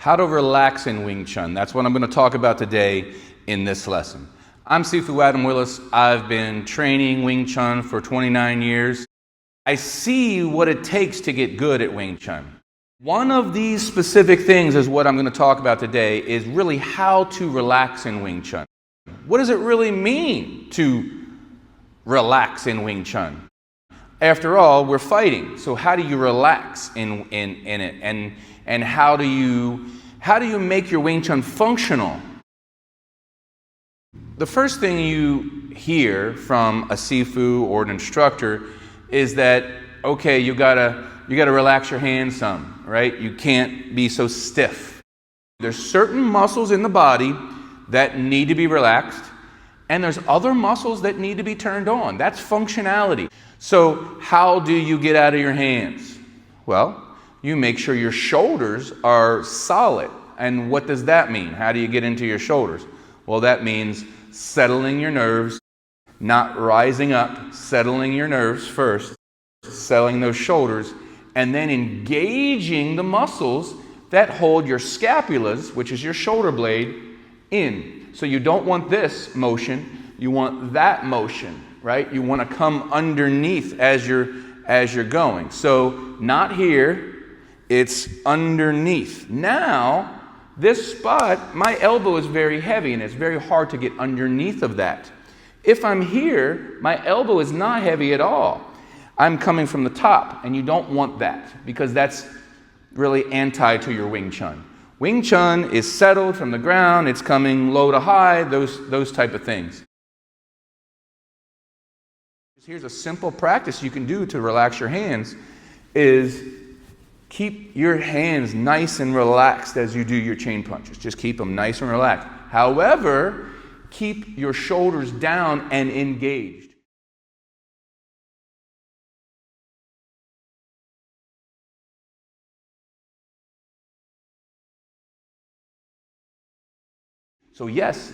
How to relax in Wing Chun. That's what I'm going to talk about today in this lesson. I'm Sifu Adam Willis. I've been training Wing Chun for 29 years. I see what it takes to get good at Wing Chun. One of these specific things is what I'm going to talk about today is really how to relax in Wing Chun. What does it really mean to relax in Wing Chun? After all, we're fighting. So how do you relax in it? And how do you make your Wing Chun functional? The first thing you hear from a Sifu or an instructor is that, okay, you gotta relax your hands some, right? You can't be so stiff. There's certain muscles in the body that need to be relaxed, and there's other muscles that need to be turned on. That's functionality. So how do you get out of your hands? Well, you make sure your shoulders are solid. And what does that mean? How do you get into your shoulders? Well, that means settling your nerves, not rising up, settling your nerves first, settling those shoulders, and then engaging the muscles that hold your scapulas, which is your shoulder blade, in. So you don't want this motion, you want that motion, right? You want to come underneath as you're going. So not here, it's underneath. Now, this spot, my elbow is very heavy and it's very hard to get underneath of that. If I'm here, my elbow is not heavy at all. I'm coming from the top, and you don't want that because that's really anti to your Wing Chun. Wing Chun is settled from the ground, it's coming low to high, those type of things. Here's a simple practice you can do to relax your hands is keep your hands nice and relaxed as you do your chain punches. Just keep them nice and relaxed. However, keep your shoulders down and engaged. So yes,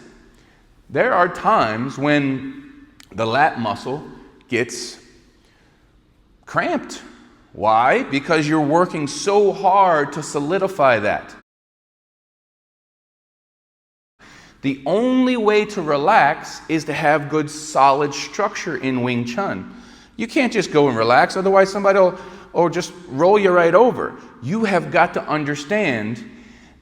there are times when the lat muscle gets cramped. Why? Because you're working so hard to solidify that. The only way to relax is to have good solid structure in Wing Chun. You can't just go and relax, otherwise somebody will just roll you right over. You have got to understand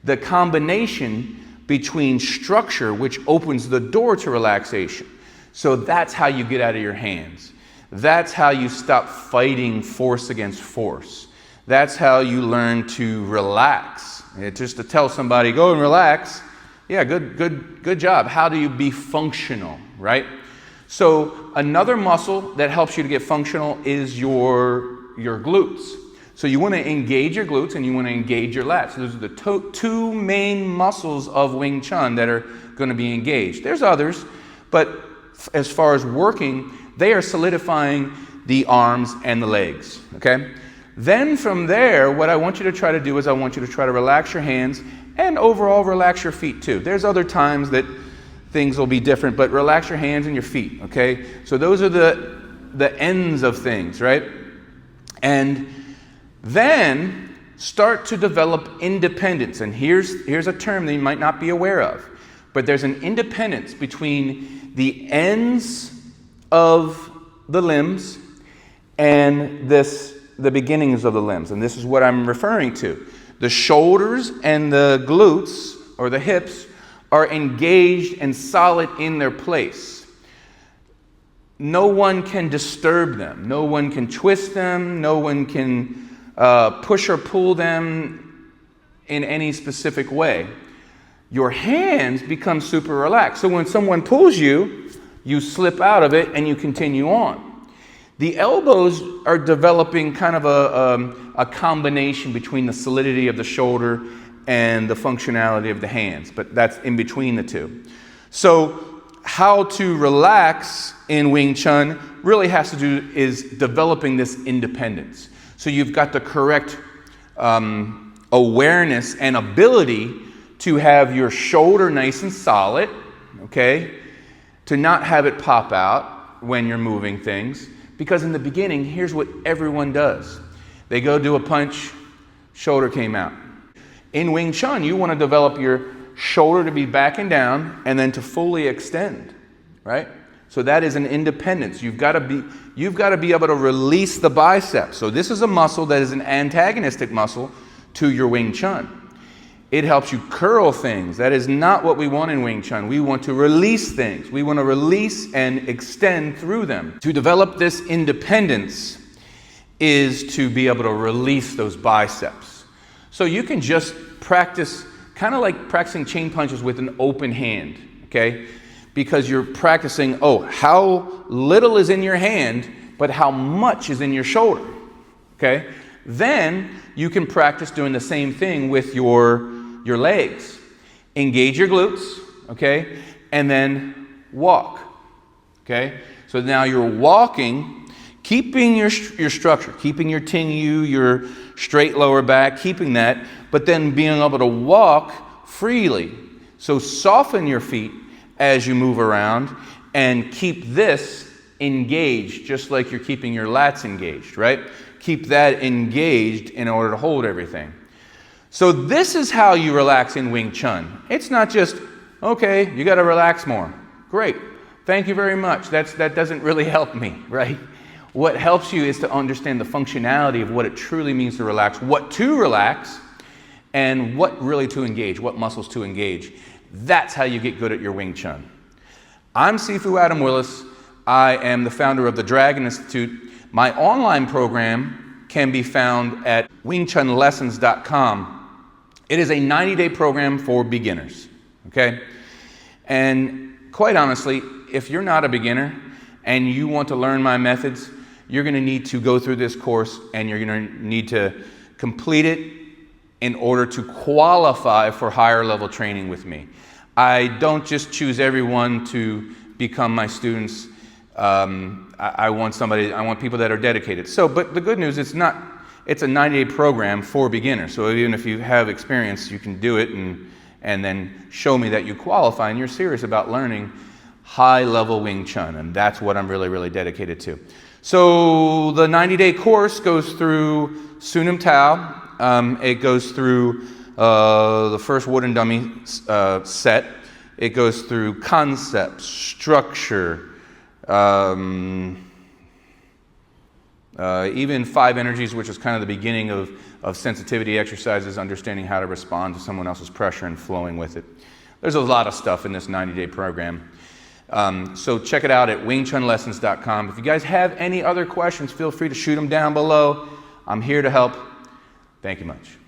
the combination between structure, which opens the door to relaxation. So that's how you get out of your hands. That's how you stop fighting force against force. That's how you learn to relax. Just to tell somebody, go and relax, yeah, good job. How do you be functional, right? So another muscle that helps you to get functional is your glutes. So you want to engage your glutes and you want to engage your lats. Those are the two main muscles of Wing Chun that are going to be engaged. There's others, but as far as working, they are solidifying the arms and the legs, okay? Then from there, what I want you to try to do is I want you to try to relax your hands and overall relax your feet too. There's other times that things will be different, but relax your hands and your feet, okay? So those are the ends of things, right? And then start to develop independence. And here's a term that you might not be aware of, but there's an independence between the ends of the limbs and the beginnings of the limbs. And this is what I'm referring to. The shoulders and the glutes, or the hips, are engaged and solid in their place. No one can disturb them. No one can twist them. No one can push or pull them in any specific way. Your hands become super relaxed. So when someone pulls you, you slip out of it and you continue on. The elbows are developing kind of a combination between the solidity of the shoulder and the functionality of the hands, but that's in between the two. So how to relax in Wing Chun really has to do is developing this independence. So you've got the correct awareness and ability to have your shoulder nice and solid, okay? To not have it pop out when you're moving things. Because in the beginning, here's what everyone does. They go do a punch, shoulder came out. In Wing Chun, you want to develop your shoulder to be back and down and then to fully extend, right? So that is an independence. You've got to be able to release the biceps. So this is a muscle that is an antagonistic muscle to your Wing Chun. It helps you curl things. That is not what we want in Wing Chun. We want to release things. We want to release and extend through them. To develop this independence is to be able to release those biceps. So you can just practice, kind of like practicing chain punches with an open hand, okay? Because you're practicing, how little is in your hand, but how much is in your shoulder, okay? Then you can practice doing the same thing with your legs. Engage your glutes, okay? And then walk, okay? So now you're walking, keeping your structure, keeping your Ting Yu, your straight lower back, keeping that, but then being able to walk freely. So soften your feet as you move around and keep this engaged, just like you're keeping your lats engaged, right? Keep that engaged in order to hold everything. So this is how you relax in Wing Chun. It's not just, okay, you got to relax more. Great. Thank you very much. That doesn't really help me, right? What helps you is to understand the functionality of what it truly means to relax, what to relax, and what really to engage, what muscles to engage. That's how you get good at your Wing Chun. I'm Sifu Adam Willis. I am the founder of the Dragon Institute. My online program can be found at wingchunlessons.com. It is a 90-day program for beginners, okay? And quite honestly, if you're not a beginner and you want to learn my methods, you're going to need to go through this course and you're going to need to complete it in order to qualify for higher level training with me. I don't just choose everyone to become my students. I want people that are dedicated. But the good news, it's a 90-day program for beginners. So even if you have experience, you can do it and then show me that you qualify and you're serious about learning high-level Wing Chun. And that's what I'm really, really dedicated to. So the 90-day course goes through Sunim Tao. It goes through the first wooden dummy set. It goes through concepts, structure, even 5 energies, which is kind of the beginning of sensitivity exercises, understanding how to respond to someone else's pressure and flowing with it. There's a lot of stuff in this 90-day program. So check it out at wingchunlessons.com. If you guys have any other questions, feel free to shoot them down below. I'm here to help. Thank you much.